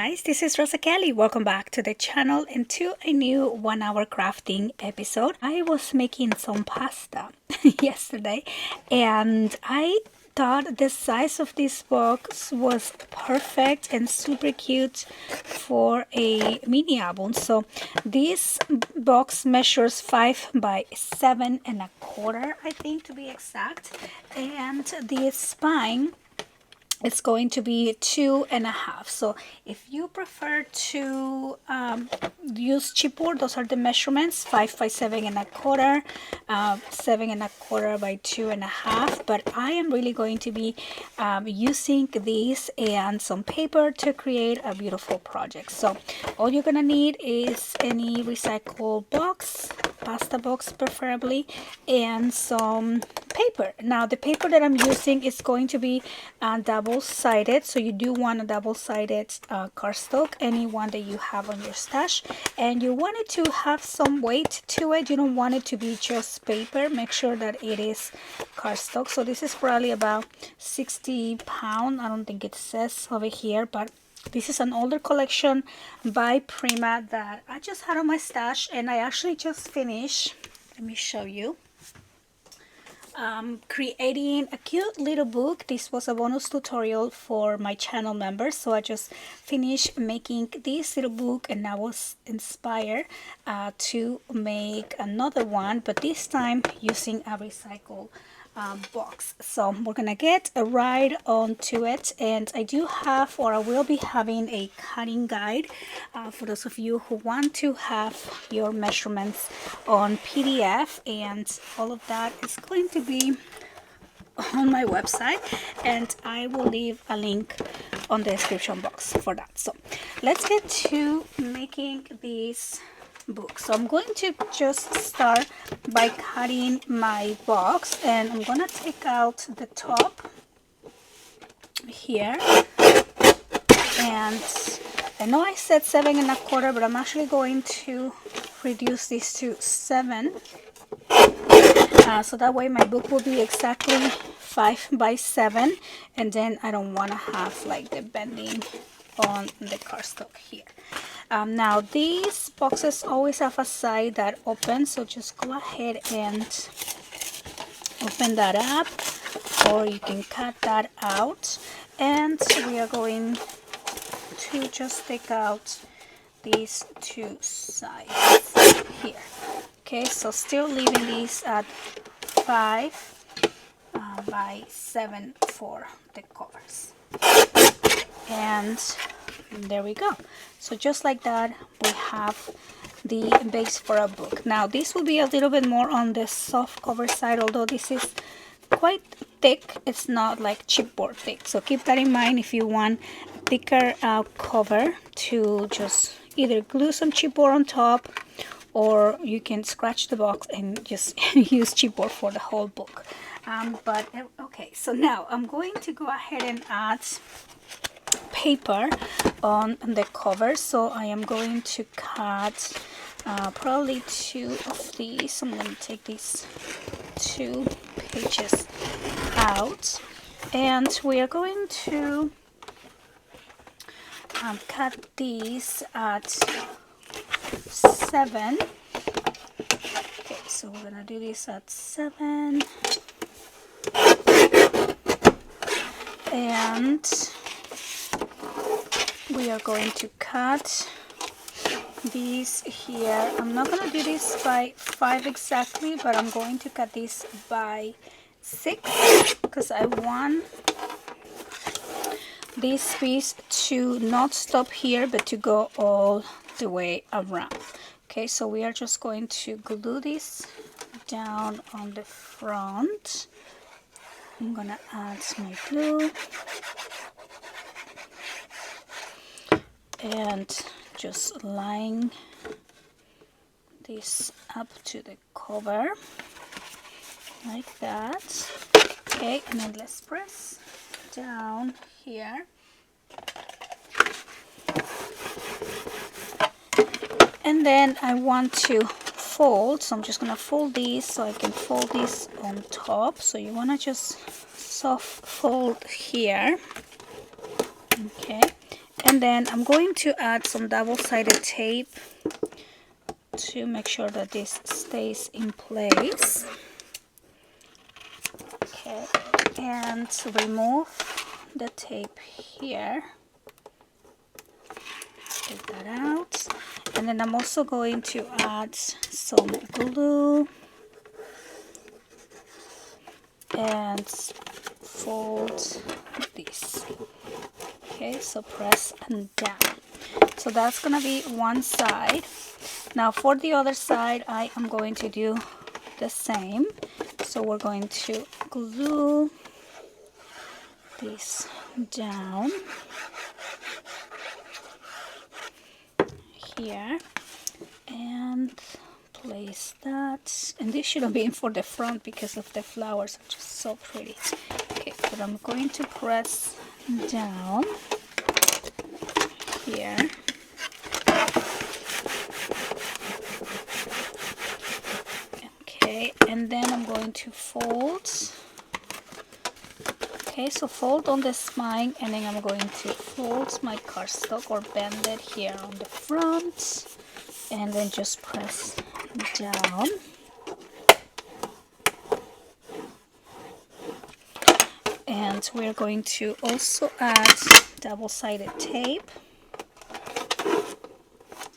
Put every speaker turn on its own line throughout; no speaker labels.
guys, this is Rosa Kelly. Welcome back to the channel and to a new 1 hour crafting episode. I was making some pasta yesterday and I thought the size of this box was perfect and super cute for a mini album. So this box measures 5 by 7.25, I think, to be exact, and the spine, it's going to be 2.5. So if you prefer to use chipboard, those are the measurements: 5 by 7.25, 7.25 by 2.5. But I am really going to be using these and some paper to create a beautiful project. So all you're gonna need is any recycled box, pasta box preferably, and some paper. Now the paper that I'm using is going to be double-sided, so you do want a double-sided cardstock, any one that you have on your stash, and you want it to have some weight to it. You don't want it to be just paper. Make sure that it is cardstock. So this is probably about 60 pounds. I don't think it says over here, but this is an older collection by Prima that I just had on my stash, and I actually just finished. Let me show you. Creating a cute little book. This was a bonus tutorial for my channel members, so I just finished making this little book and I was inspired to make another one, but this time using a recycled box. So we're gonna get right onto it, and I do have, or I will be having, a cutting guide for those of you who want to have your measurements on PDF, and all of that is going to be on my website, and I will leave a link on the description box for that. So let's get to making these book. So I'm going to just start by cutting my box, and I'm gonna take out the top here, and I know I said 7.25, but I'm actually going to reduce this to 7, so that way my book will be exactly 5 by 7, and then I don't want to have like the bending on the cardstock here. Now these boxes always have a side that opens, so just go ahead and open that up, or you can cut that out, and we are going to just take out these two sides here. Okay, so still leaving these at 5 by 7 for the covers, and there we go. So just like that, we have the base for a book. Now this will be a little bit more on the soft cover side, although this is quite thick. It's not like chipboard thick, so keep that in mind if you want a thicker cover, to just either glue some chipboard on top, or you can scratch the box and just use chipboard for the whole book. But okay, so now I'm going to go ahead and add paper on the cover. So I am going to cut probably 2 of these. I'm going to take these 2 pages out, and we are going to cut these at 7. Okay, so we're gonna do this at 7, and we are going to cut these here. I'm not gonna do this by 5 exactly, but I'm going to cut this by 6 because I want this piece to not stop here but to go all the way around. Okay, so we are just going to glue this down on the front. I'm gonna add my glue and just line this up to the cover like that. Okay, and then let's press down here, and then I want to fold, so I'm just gonna fold these so I can fold this on top. So you want to just soft fold here, okay, And then I'm going to add some double-sided tape to make sure that this stays in place. Okay, and remove the tape here. Take that out. And then I'm also going to add some glue and fold this. Okay, so press and down. So that's gonna be one side. Now for the other side, I am going to do the same. So we're going to glue this down here and place that. And this shouldn't be in for the front because of the flowers are just so pretty. Okay, but I'm going to press down here. Okay, and then I'm going to fold. Okay, so fold on the spine, and then I'm going to fold my cardstock or bend it here on the front, and then just press down. And we're going to also add double-sided tape.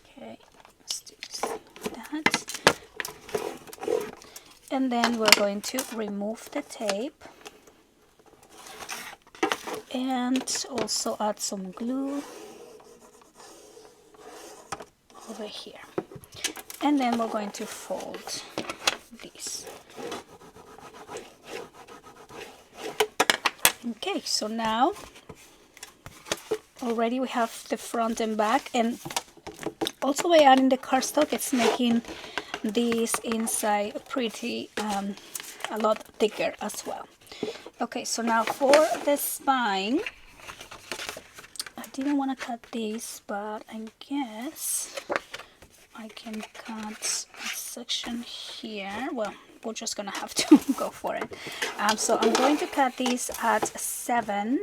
Okay, let's do this like that. And then we're going to remove the tape and also add some glue over here. And then we're going to fold this. Okay, so now already we have the front and back, and also by adding the cardstock, it's making this inside pretty a lot thicker as well. Okay, so now for the spine, I didn't want to cut this, but I guess I can cut a section here. Well, we're just gonna have to go for it. So I'm going to cut this at 7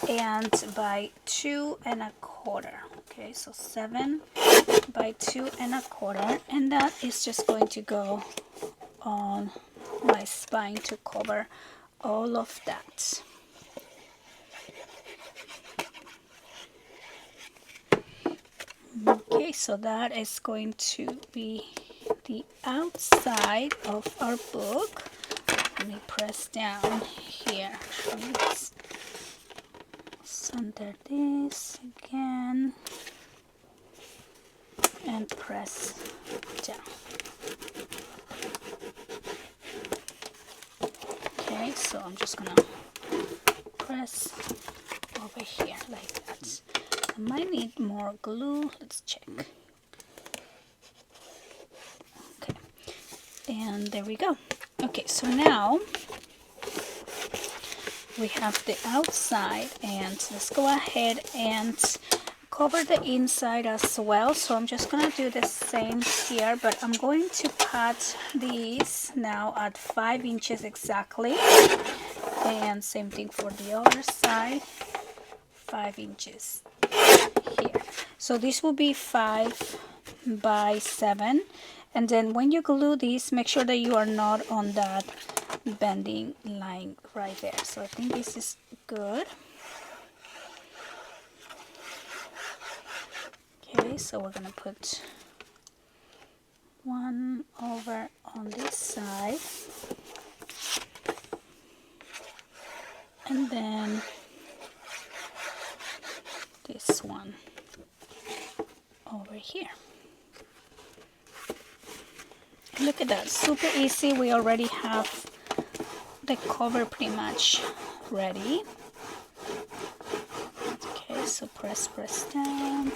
and by 2 1/4. Okay, so 7 by 2 1/4, and that is just going to go on my spine to cover all of that. Okay, so that is going to be the outside of our book. Let me press down here. Let's center this again and press down. Okay, so I'm just gonna press over here like that. I might need more glue. Let's check. Okay, and there we go. Okay, so now we have the outside, and let's go ahead and cover the inside as well. So I'm just gonna do the same here, but I'm going to cut these now at 5 inches exactly, and same thing for the other side, 5 inches here. So this will be 5 by 7, and then when you glue these, make sure that you are not on that bending line right there. So I think this is good. Okay, so we're gonna put one over on this side, and then this one over here. Look at that, super easy. We already have the cover pretty much ready. Okay, so press down,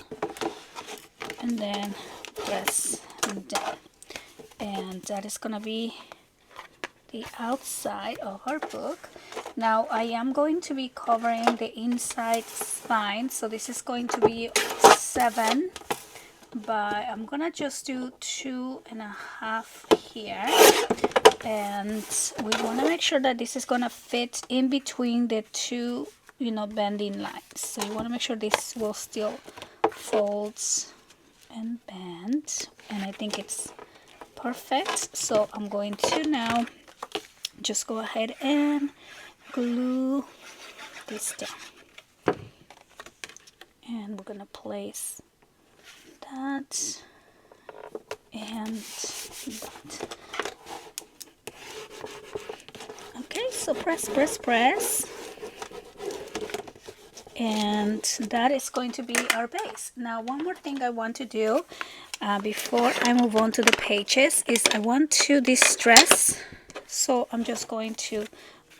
and then press down, and that is gonna be the outside of our book. Now I am going to be covering the inside spine, so this is going to be 7 by, I'm gonna just do 2 1/2 here, and we want to make sure that this is gonna fit in between the two you know, bending lines. So you want to make sure this will still folds and bend, and I think it's perfect. So I'm going to now just go ahead and glue this down, and we're gonna place that and that. Okay, so press, press, press, and that is going to be our base. Now, one more thing I want to do before I move on to the pages is I want to distress. So I'm just going to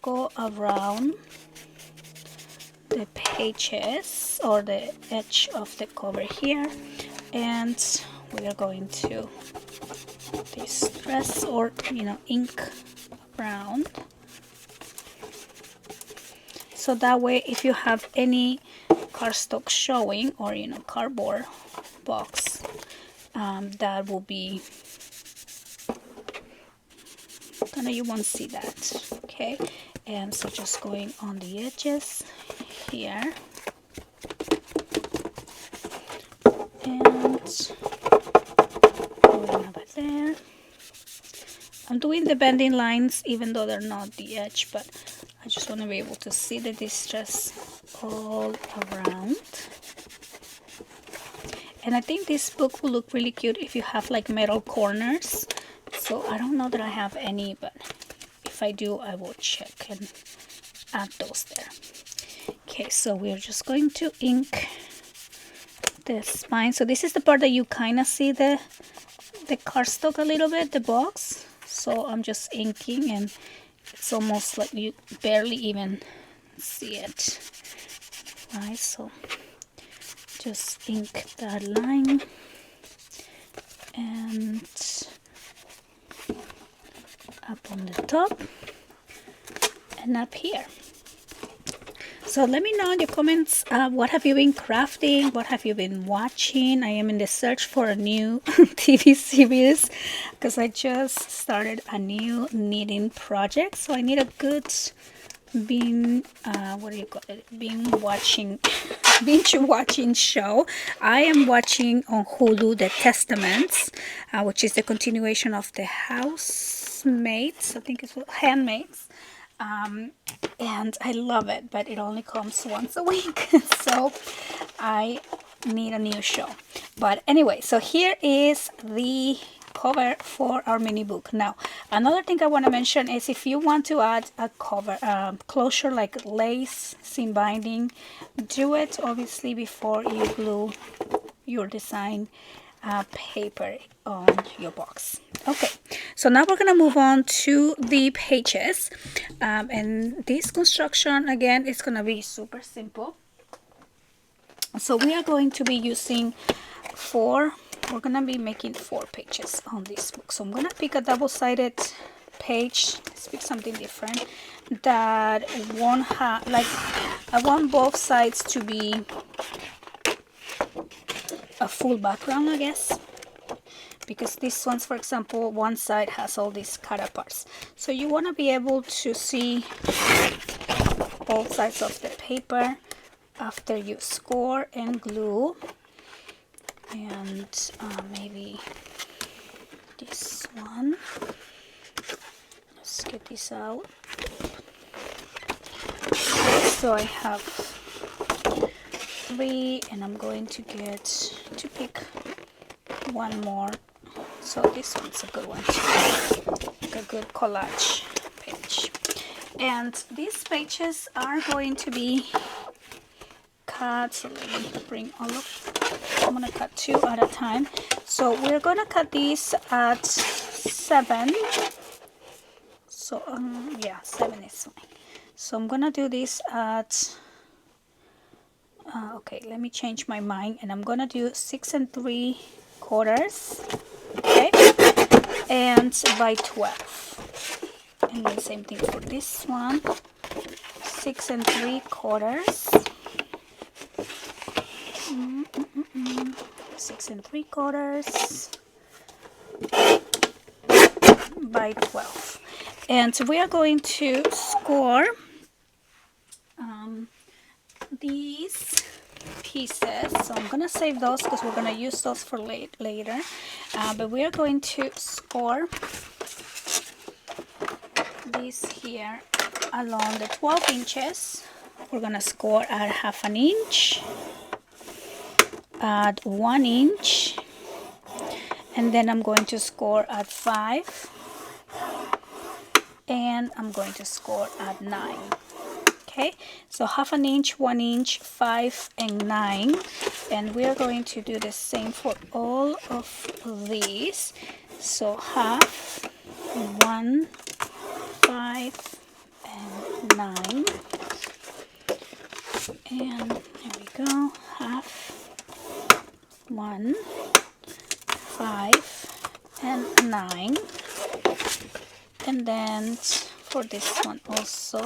go around the pages or the edge of the cover here, and we are going to distress, or you know, ink around, so that way if you have any cardstock showing, or you know, cardboard box, that will be kind of, you won't see that. Okay, and so just going on the edges here, and going over there. I'm doing the bending lines even though they're not the edge, but I just want to be able to see the distress all around. And I think this book will look really cute if you have like metal corners. So I don't know that I have any, but if I do, I will check and add those there. Okay, so we're just going to ink the spine. So this is the part that you kind of see the cardstock a little bit, the box. So I'm just inking, and it's almost like you barely even see it, right? So just ink that line and up on the top and up here. So let me know in the comments, what have you been crafting? What have you been watching? I am in the search for a new TV series because I just started a new knitting project. So I need a good binge watching show. I am watching on Hulu The Testaments, which is the continuation of The Housemates. I think it's Handmaids. And I love it, but it only comes once a week, so I need a new show. But anyway, so here is the cover for our mini book. Now, another thing I want to mention is if you want to add a cover closure like lace, seam binding, do it obviously before you glue your design paper on your box. Okay, so now we're gonna move on to the pages, and this construction again is gonna be super simple. So we are going to be using we're gonna be making 4 pages on this book. So I'm gonna pick a double-sided page. Let's pick something different that won't have, like, I want both sides to be a full background, I guess, because these ones, for example, one side has all these cut parts, so you want to be able to see both sides of the paper after you score and glue. And maybe this one, let's get this out. So I have 3, and I'm going to pick one more. So this one's a good one too, like a good collage page. And these pages are going to be cut. So let me bring all of, I'm gonna cut 2 at a time. So we're gonna cut these at 7. So yeah, 7 is fine. So I'm gonna do this at okay, let me change my mind, and I'm gonna do 6 3/4, okay, and by 12. And then same thing for this one, 6 3/4, 6 3/4 by 12. And we are going to score these pieces, so I'm gonna save those because we're gonna use those for later, but we are going to score these here along the 12 inches. We're gonna score at 1/2 inch, at 1 inch, and then I'm going to score at 5, and I'm going to score at 9. Okay, so 1/2 inch, 1 inch, 5, and 9, and we are going to do the same for all of these. So 1/2, 1, 5, and 9, and there we go. 1/2, 1, 5, and 9, and then for this one also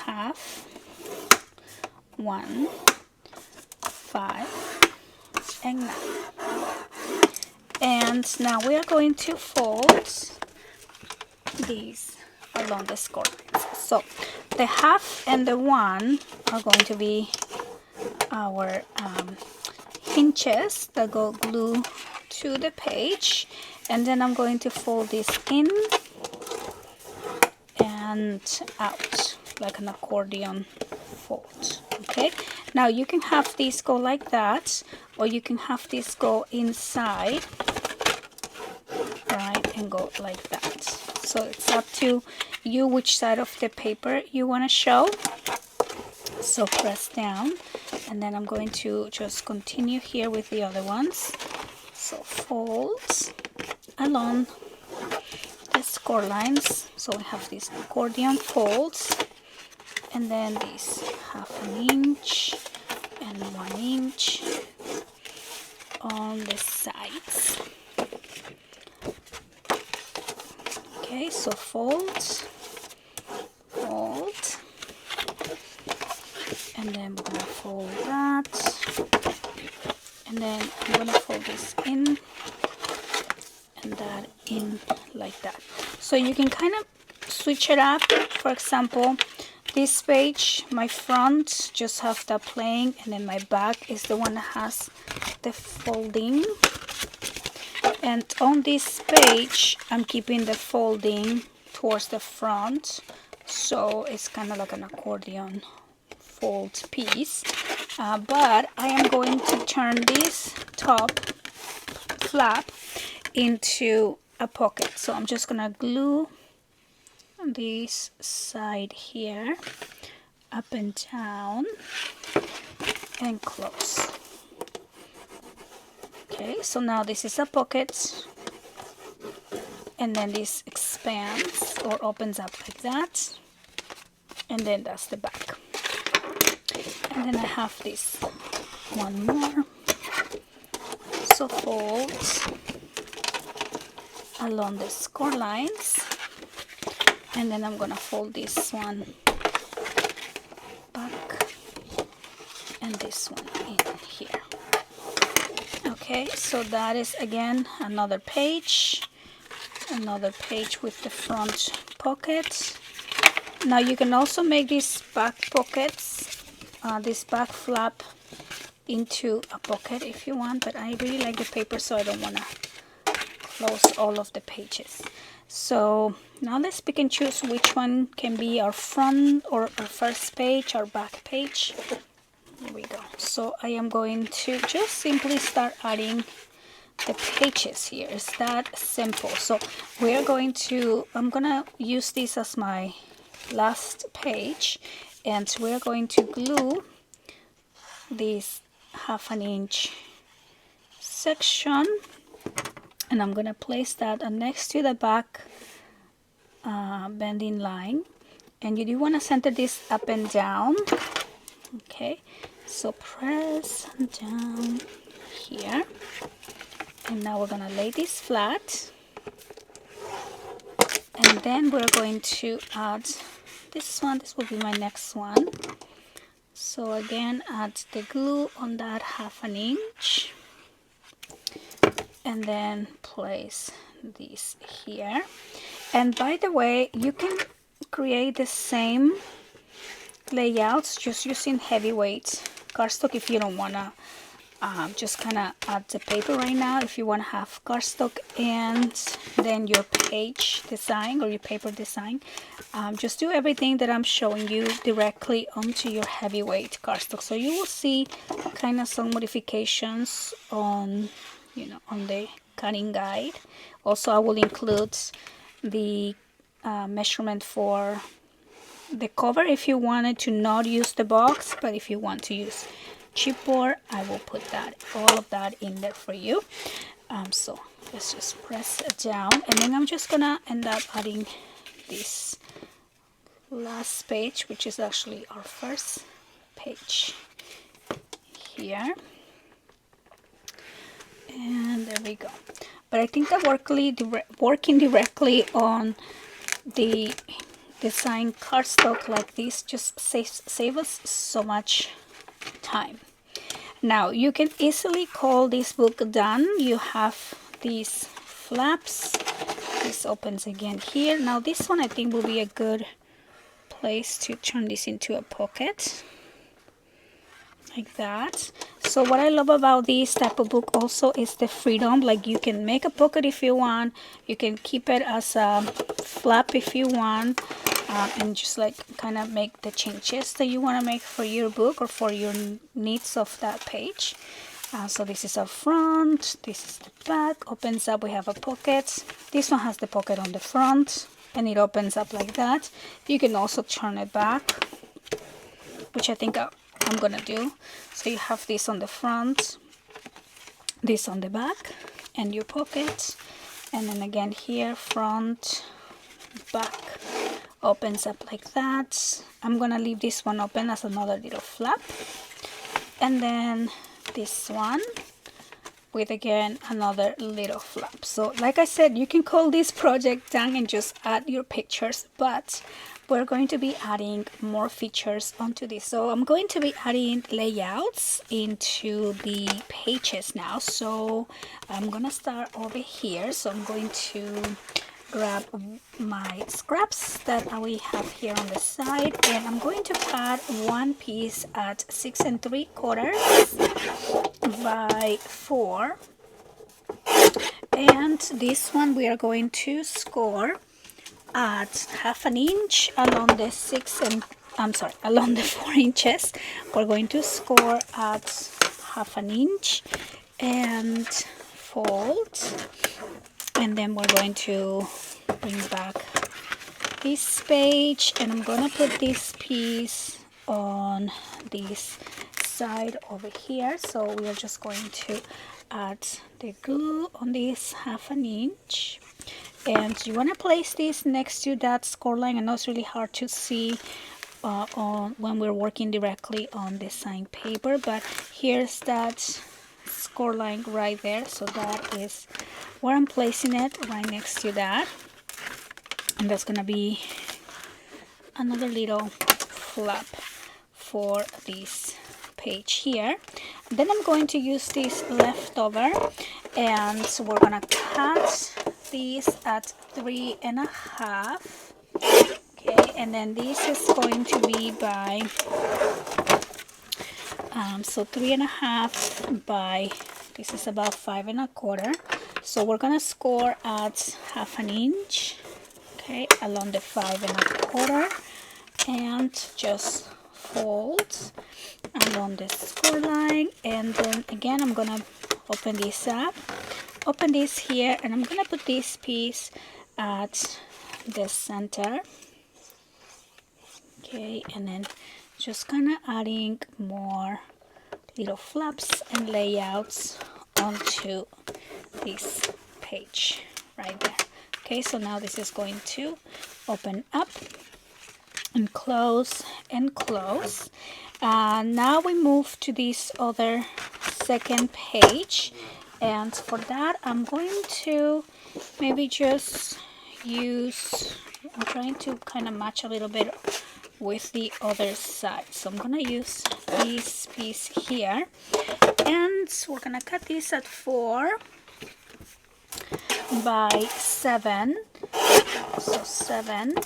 1/2, 1, 5, and 9. And now we are going to fold these along the score lines. So the 1/2 and the 1 are going to be our hinges that go glue to the page, and then I'm going to fold this in and out like an accordion fold. Okay, now you can have these go like that, or you can have this go inside, right, and go like that. So it's up to you which side of the paper you want to show. So press down, and then I'm going to just continue here with the other ones. So fold along the score lines. So we have these accordion folds, and then these 1/2 inch and 1 inch on the sides. Okay, so fold, fold, and then we're gonna fold that, and then I'm gonna fold this in and that in like that. So you can kind of switch it up. For example, this page, my front just have that playing, and then my back is the one that has the folding. And on this page, I'm keeping the folding towards the front, so it's kind of like an accordion fold piece. But I am going to turn this top flap into a pocket. So I'm just gonna glue this side here up and down and close. Okay, so now this is a pocket, and then this expands or opens up like that, and then that's the back. And then I have this one more. So fold along the score lines, and then I'm gonna fold this one back and this one in here. Okay, so that is again another page with the front pocket. Now you can also make these back pockets, this back flap into a pocket if you want, but I really like the paper, so I don't want to close all of the pages. So now let's pick and choose which one can be our front or our first page, our back page. Here we go. So I am going to just simply start adding the pages here. It's that simple. So we are going to, I'm gonna use this as my last page, and we're going to glue this 1/2 inch section, and I'm gonna place that next to the back bending line, and you do want to center this up and down. Okay, so press down here, and now we're gonna lay this flat, and then we're going to add this one. This will be my next one. So again, add the glue on that 1/2 inch, and then place these here. And by the way, you can create the same layouts just using heavyweight cardstock if you don't want to just kind of add the paper right now. If you want to have cardstock and then your page design or your paper design, just do everything that I'm showing you directly onto your heavyweight cardstock. So you will see kind of some modifications on, you know, on the cutting guide. Also, I will include the measurement for the cover if you wanted to not use the box, but if you want to use chipboard, I will put that, all of that in there for you. So let's just press it down, and then I'm just gonna end up adding this last page, which is actually our first page here, and there we go. But I think that working directly on the design cardstock like this just save us so much time. Now you can easily call this book done. You have these flaps. This opens again here. Now this one I think will be a good place to turn this into a pocket like that. So what I love about this type of book also is the freedom. Like you can make a pocket if you want, you can keep it as a flap if you want, and just like kind of make the changes that you want to make for your book or for your needs of that page. So this is our front, this is the back, opens up, we have a pocket. This one has the pocket on the front and it opens up like that. You can also turn it back, which I think I'm gonna do. So you have this on the front, this on the back, and your pocket, and then again here, front, back, opens up like that. I'm gonna leave this one open as another little flap, and then this one with again another little flap. So like I said, you can call this project done and just add your pictures, but we're going to be adding more features onto this. So I'm going to be adding layouts into the pages now. So I'm gonna start over here. So I'm going to grab my scraps that we have here on the side, and I'm going to cut one piece at 6 3/4 by 4, and this one we are going to score at 1/2 inch along the 4 inches. We're going to score at 1/2 inch and fold, and then we're going to bring back this page, and I'm gonna put this piece on this side over here. So we are just going to add the glue on this 1/2 inch, and you want to place this next to that score line. I know it's really hard to see when we're working directly on design paper, but here's that score line right there. So that is where I'm placing it, right next to that, and that's gonna be another little flap for this page here. Then I'm going to use this leftover, and so we're gonna cut these at 3 1/2. Okay, and then this is going to be by so 3 1/2 by, this is about 5 1/4. So we're gonna score at 1/2 inch, okay, along the 5 1/4, and just fold along the score line. And then again I'm gonna open this up, open this here, and I'm gonna put this piece at the center, okay, and then just kind of adding more little flaps and layouts onto this page right there. Okay, so now this is going to open up and close and close. Now we move to this other second page, and for that I'm going to maybe just use, I'm trying to kind of match a little bit with the other side. So I'm gonna use this piece here, and we're gonna cut this at 4 by 7, so 7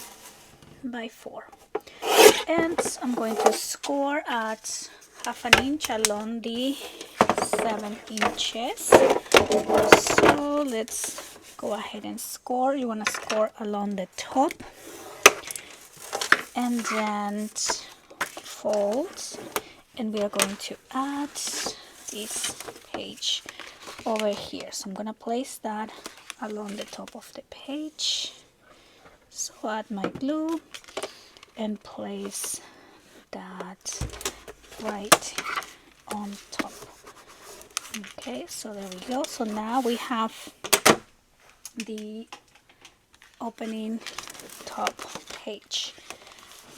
by 4. and I'm going to score at 1/2 inch along the 7 inches. So let's go ahead and score. You want to score along the top and then fold, and we are going to add this page over here. So I'm gonna place that along the top of the page. So add my glue and place that right on top. Okay, so there we go. So now we have the opening top page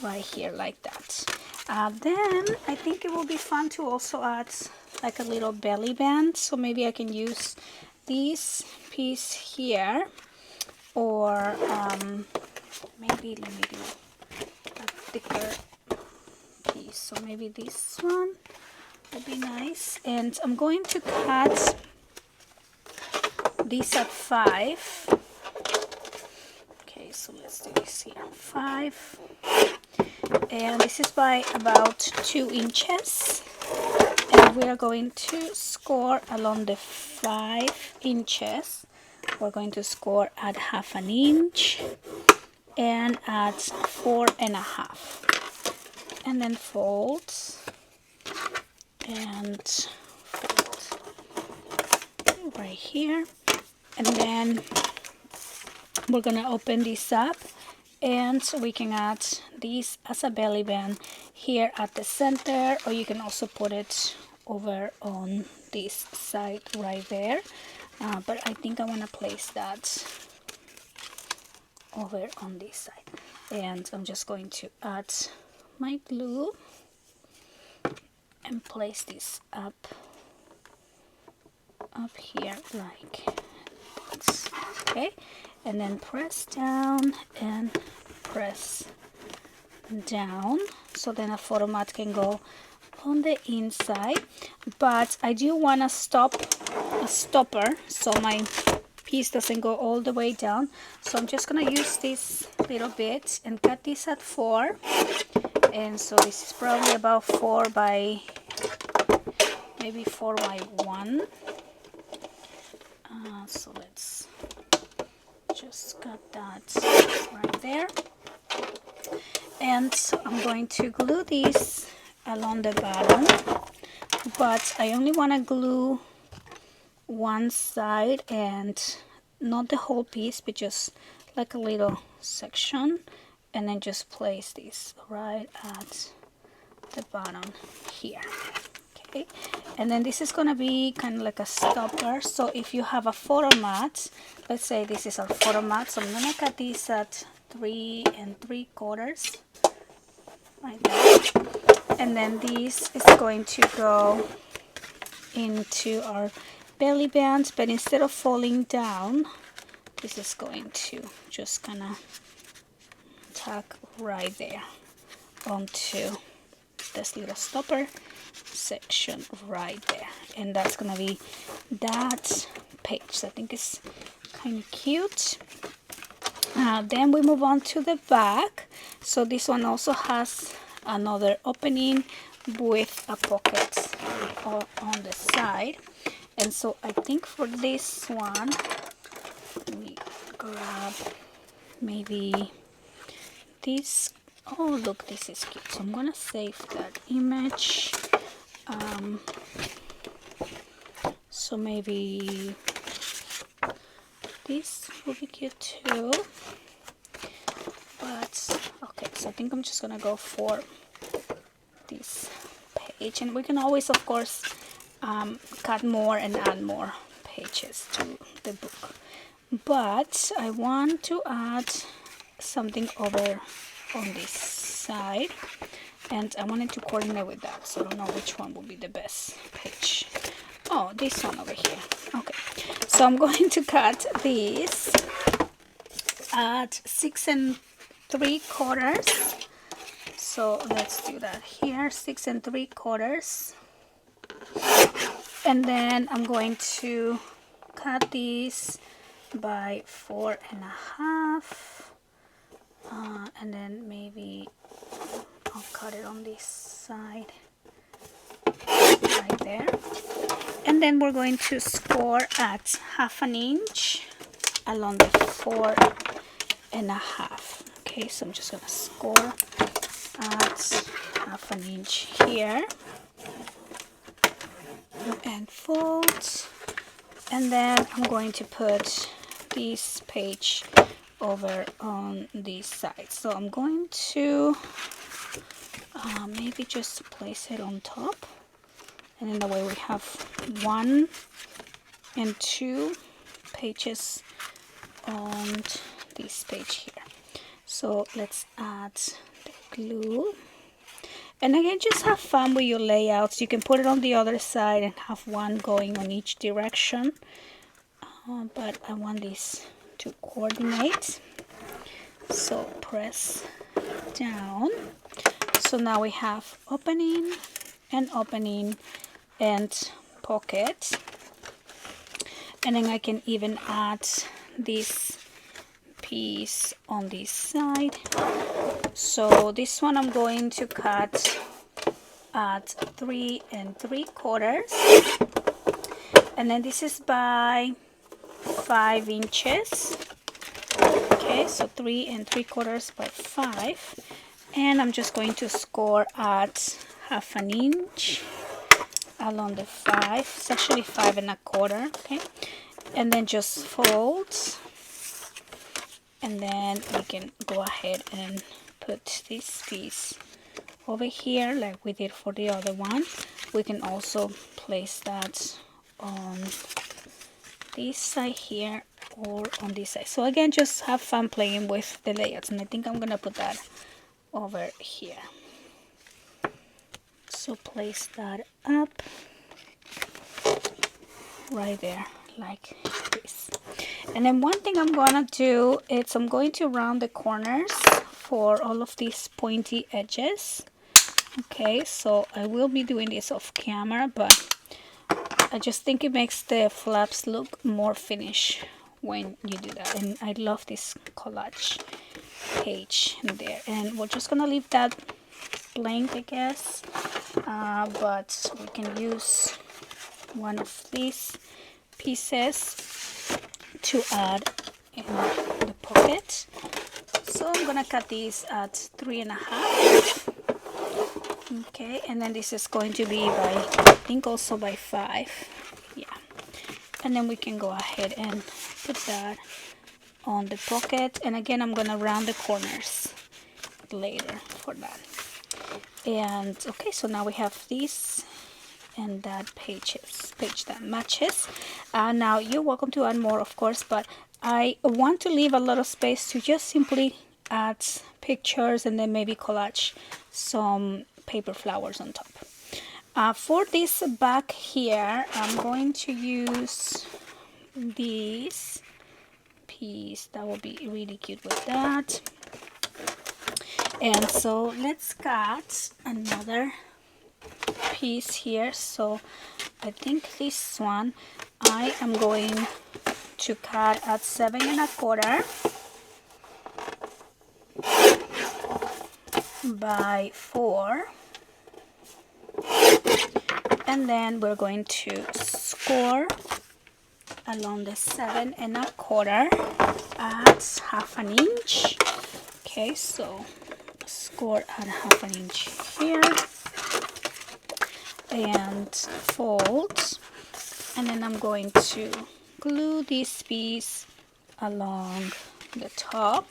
right here like that. Then I think it will be fun to also add like a little belly band. So maybe I can use this piece here, or maybe let me do a thicker piece. So maybe this one would be nice. And I'm going to cut this at 5. Okay, so let's do this here. 5. And this is by about 2 inches. And we are going to score along the 5 inches. We're going to score at 1/2 inch and at 4.5. And then fold and fold right here. And then we're gonna open this up, and we can add this as a belly band here at the center, or you can also put it over on this side right there. But I think I want to place that over on this side, and I'm just going to add my glue and place this up here like this. Okay, and then press down and press down, so then a photo mat can go on the inside. But I do want to stop a stopper so my piece doesn't go all the way down. So I'm just gonna use this little bit and cut this at 4. And so this is probably about 4 by maybe 4 by 1. So let's just cut that right there. And so I'm going to glue this along the bottom, but I only want to glue one side and not the whole piece, but just like a little section, and then just place this right at the bottom here. Okay, and then this is going to be kind of like a stopper. So if you have a photo mat, let's say this is our photo mat, so I'm going to cut this at 3 3/4 like that, and then this is going to go into our belly band, but instead of falling down, this is going to just kind of tack right there onto this little stopper section right there, and that's gonna be that page. So I think it's kind of cute. Then we move on to the back. So this one also has another opening with a pocket on the side, and so I think for this one, let me grab maybe this. Oh look, this is cute. So I'm gonna save that image. So maybe this will be cute too. But okay, so I think I'm just gonna go for this page, and we can always of course cut more and add more pages to the book. But I want to add something over on this side, and I wanted to coordinate with that, so I don't know which one will be the best page. Oh, this one over here. Okay, so I'm going to cut this at 6 3/4. So let's do that here, 6 3/4. And then I'm going to cut these by 4.5. And then maybe, I'll cut it on this side right there. And then we're going to score at 1/2 inch along the 4.5. Okay, so I'm just gonna score at 1/2 inch here and fold. And then I'm going to put this page over on this side. So I'm going to maybe just place it on top, and in that way we have 1 and 2 pages on this page here. So let's add the glue. And again, just have fun with your layouts. You can put it on the other side and have one going on each direction. But I want this to coordinate. So press down. So now we have opening and opening and pocket. And then I can even add this piece on this side. So this one I'm going to cut at 3 3/4, and then this is by 5 inches. Okay, so 3 3/4 by 5, and I'm just going to score at 1/2 inch along the 5. It's actually 5 1/4. Okay, and then just fold, and then we can go ahead and put this piece over here like we did for the other one. We can also place that on this side here or on this side. So again, just have fun playing with the layouts, and I think I'm gonna put that over here. So place that up right there like this. And then one thing I'm gonna do is I'm going to round the corners for all of these pointy edges. Okay, so I will be doing this off camera, but I just think it makes the flaps look more finished when you do that. And I love this collage page in there, and we're just gonna leave that blank, I guess, but we can use one of these pieces to add in the pocket. So I'm gonna cut these at 3 1/2. Okay, and then this is going to be by, I think, also by 5. Yeah, and then we can go ahead and put that on the pocket, and again I'm gonna round the corners later for that. And okay, so now we have this and that page that matches. Now you're welcome to add more, of course, but I want to leave a lot of space to just simply add pictures and then maybe collage some paper flowers on top. For this back here, I'm going to use this piece that will be really cute with that. And so let's cut another piece here. So I think this one I am going to cut at 7 1/4 by 4, and then we're going to score along the 7 1/4 at 1/2 inch. Okay, so score at 1/2 inch here and fold, and then I'm going to glue this piece along the top.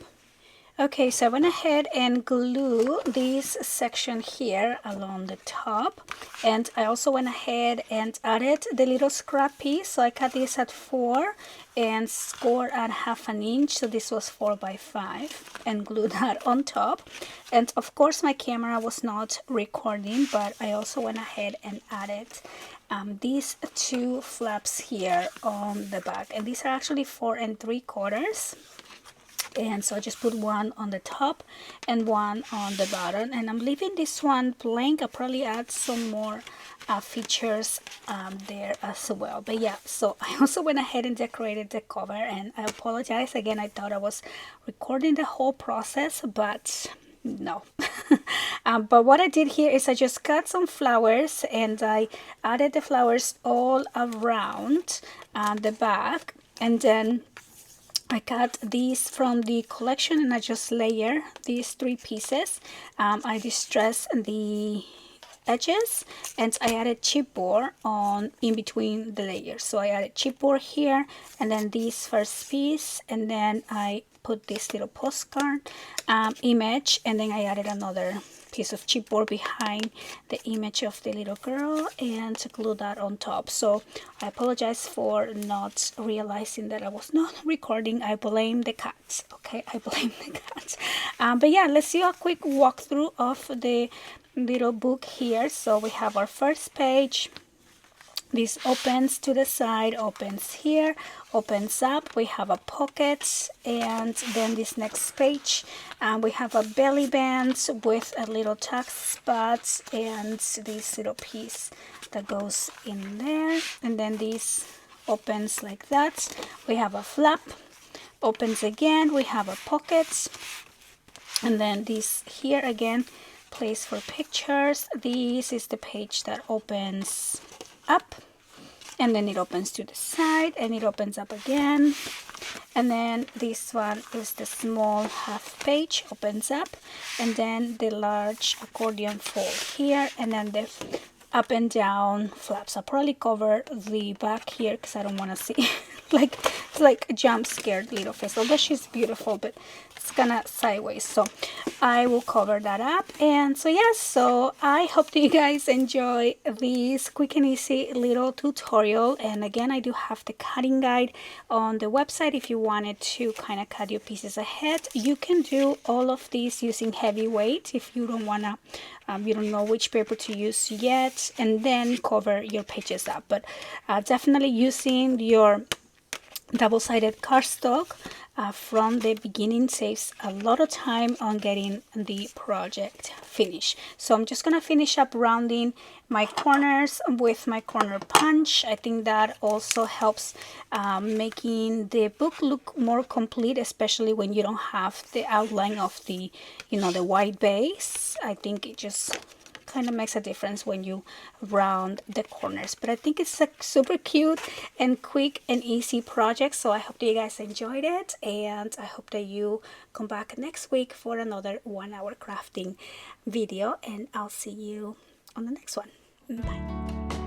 Okay, so I went ahead and glue this section here along the top, and I also went ahead and added the little scrap piece. So I cut this at 4 and scored at 1/2 inch, so this was 4 by 5, and glued that on top. And of course my camera was not recording, but I also went ahead and added these 2 flaps here on the back, and these are actually 4 3/4. And so I just put one on the top and one on the bottom, and I'm leaving this one blank. I'll probably add some more features there as well. But yeah, so I also went ahead and decorated the cover, and I apologize again, I thought I was recording the whole process, but No. But what I did here is I just cut some flowers and I added the flowers all around the back, and then I cut these from the collection and I just layer these 3 pieces. I distress the edges and I added chipboard on in between the layers. So I added chipboard here and then this first piece, and then I put this little postcard image, and then I added another piece of chipboard behind the image of the little girl and to glue that on top. So I apologize for not realizing that I was not recording. I blame the cats. Okay, I blame the cats. But yeah, let's see a quick walkthrough of the little book here. So we have our first page. This opens to the side, opens here, opens up. We have a pocket, and then this next page, we have a belly band with a little tuck spot and this little piece that goes in there. And then this opens like that. We have a flap, opens again. We have a pocket, and then this here again, place for pictures. This is the page that opens up, and then it opens to the side and it opens up again. And then this one is the small half page, opens up, and then the large accordion fold here, and then the up and down flaps. I'll probably cover the back here because I don't want to see like it's like a jump scared little face, although she's beautiful, but it's gonna sideways, so I will cover that up. And so yes, so I hope that you guys enjoy this quick and easy little tutorial. And again, I do have the cutting guide on the website if you wanted to kind of cut your pieces ahead. You can do all of these using heavyweight if you don't want to you don't know which paper to use yet, and then cover your pages up. But definitely using your double-sided cardstock from the beginning saves a lot of time on getting the project finished. So I'm just gonna finish up rounding my corners with my corner punch. I think that also helps making the book look more complete, especially when you don't have the outline of the, you know, the white base. I think it just kind of makes a difference when you round the corners. But I think it's a super cute and quick and easy project, so I hope that you guys enjoyed it, and I hope that you come back next week for another 1 hour crafting video, and I'll see you on the next one. Bye.